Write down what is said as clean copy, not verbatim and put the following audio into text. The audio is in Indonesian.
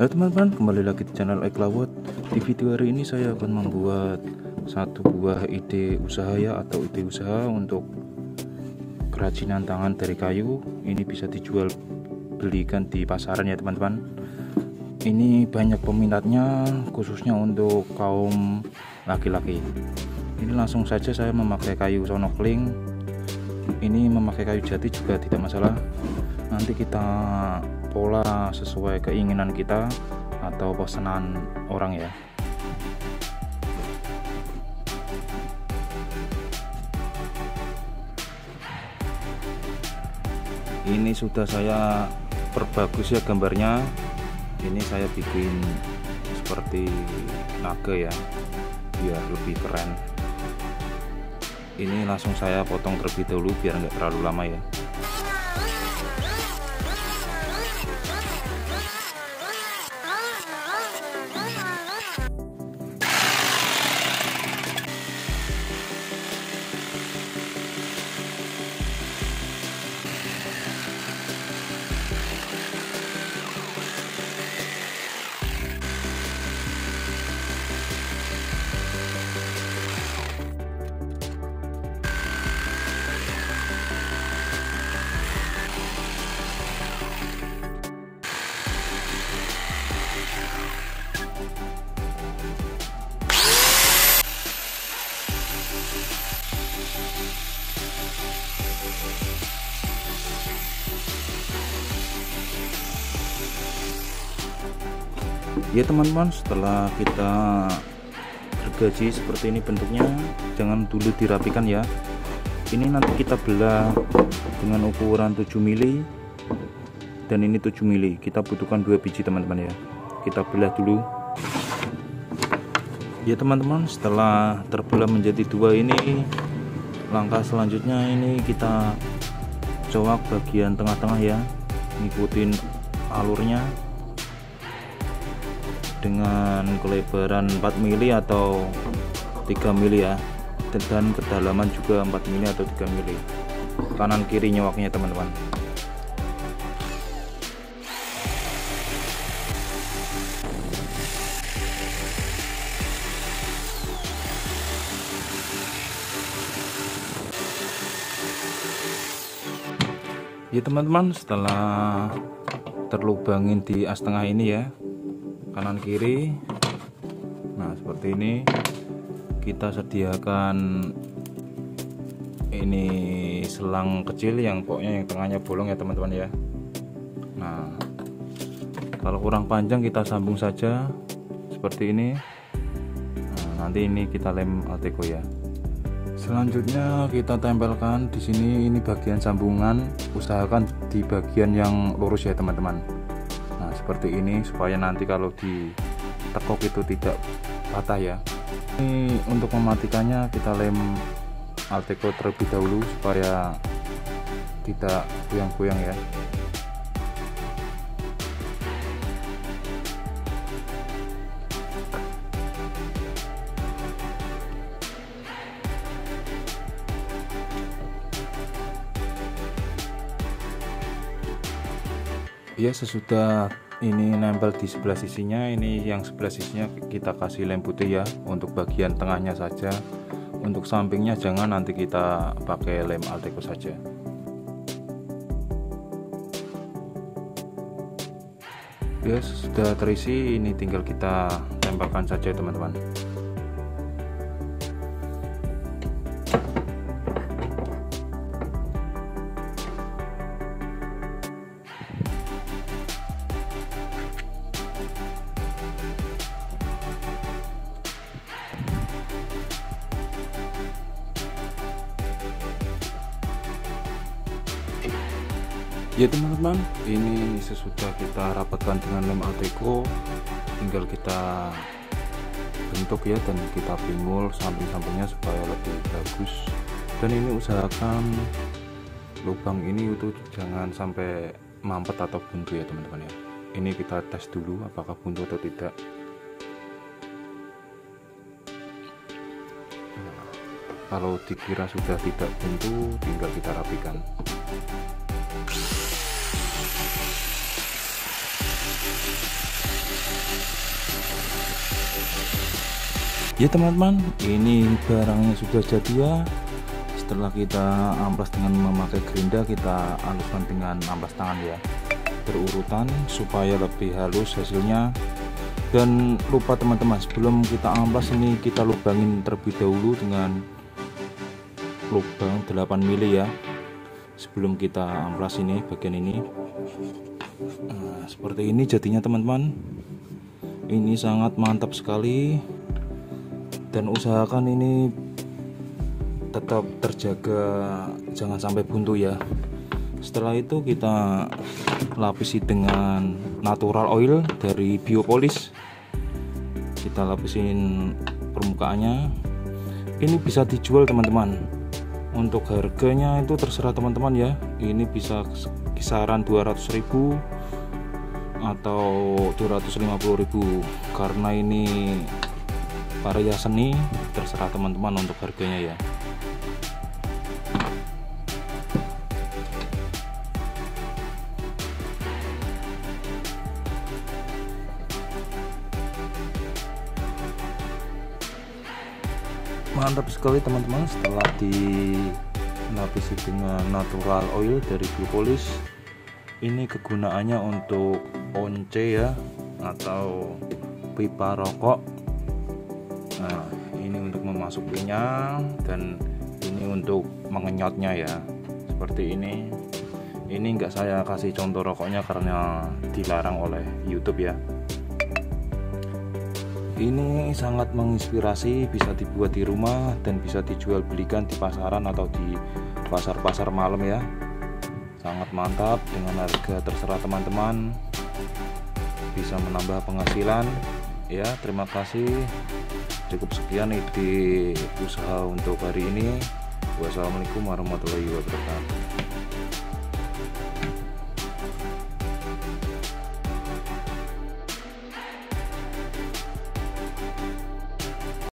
Halo teman-teman, kembali lagi di channel Eklawot. Di video hari ini saya akan membuat satu buah ide usaha atau ide usaha untuk kerajinan tangan dari kayu. Ini bisa dijual belikan di pasaran ya teman-teman. Ini banyak peminatnya, khususnya untuk kaum laki-laki. Ini langsung saja saya memakai kayu sonokling. Ini memakai kayu jati juga tidak masalah. Nanti kita pola sesuai keinginan kita atau pesanan orang ya. Ini sudah saya perbagus ya gambarnya. Ini saya bikin seperti naga ya, biar lebih keren. Ini langsung saya potong terlebih dahulu biar nggak terlalu lama ya. Ya teman-teman, setelah kita gergaji seperti ini bentuknya, jangan dulu dirapikan ya. Ini nanti kita belah dengan ukuran 7 mili dan ini 7 mili. Kita butuhkan 2 biji teman-teman ya. Kita belah dulu. Ya teman-teman, setelah terbelah menjadi 2 ini, langkah selanjutnya ini kita coak bagian tengah-tengah ya, ngikutin alurnya dengan kelebaran 4 mili atau 3 mili ya, dan kedalaman juga 4 mili atau 3 mili, kanan kiri nyewaknya teman-teman. Ya teman-teman, setelah terlubangin di as tengah ini ya, kanan kiri, nah seperti ini, kita sediakan ini selang kecil yang pokoknya yang tengahnya bolong ya teman-teman ya. Nah kalau kurang panjang kita sambung saja seperti ini. Nah, nanti ini kita lem Alteco ya. Selanjutnya kita tempelkan di sini, ini bagian sambungan, usahakan di bagian yang lurus ya teman-teman. Nah seperti ini supaya nanti kalau ditekuk itu tidak patah ya. Ini untuk mematikannya kita lem Alteco terlebih dahulu supaya tidak goyang-goyang ya. Ya sesudah ini nempel di sebelah sisinya, ini yang sebelah sisinya kita kasih lem putih ya, untuk bagian tengahnya saja. Untuk sampingnya jangan, nanti kita pakai lem Alteco saja. Ya sudah terisi, ini tinggal kita tempelkan saja teman-teman. Ya teman-teman, ini sesudah kita rapatkan dengan lem Alteco, tinggal kita bentuk ya, dan kita pinggul samping-sampingnya supaya lebih bagus. Dan ini usahakan lubang ini itu jangan sampai mampet atau buntu ya teman-teman ya. Ini kita tes dulu apakah buntu atau tidak. Nah, kalau dikira sudah tidak buntu, tinggal kita rapikan. Ya teman-teman, ini barangnya sudah jadi ya. Setelah kita amplas dengan memakai gerinda, kita haluskan dengan amplas tangan ya, berurutan supaya lebih halus hasilnya. Dan lupa teman-teman, sebelum kita amplas ini kita lubangin terlebih dahulu dengan lubang 8 mili ya, sebelum kita amplas ini bagian ini. Nah, seperti ini jadinya teman-teman. Ini sangat mantap sekali, dan usahakan ini tetap terjaga, jangan sampai buntu ya. Setelah itu kita lapisi dengan natural oil dari Biopolis. Kita lapisin permukaannya. Ini bisa dijual teman-teman. Untuk harganya itu terserah teman-teman ya. Ini bisa kisaran 200.000 atau 250.000, karena ini karya seni, terserah teman-teman untuk harganya ya. Mantap sekali teman-teman, setelah dilapisi dengan natural oil dari Biopolis. Ini kegunaannya untuk once ya, atau pipa rokok. Nah, ini untuk memasukinya, dan ini untuk mengenyotnya ya, seperti ini. Ini enggak saya kasih contoh rokoknya karena dilarang oleh YouTube ya. Ini sangat menginspirasi, bisa dibuat di rumah dan bisa dijual belikan di pasaran atau di pasar-pasar malam ya. Sangat mantap, dengan harga terserah teman-teman, bisa menambah penghasilan ya. Terima kasih. Cukup sekian ide usaha untuk hari ini. Wassalamualaikum warahmatullahi wabarakatuh.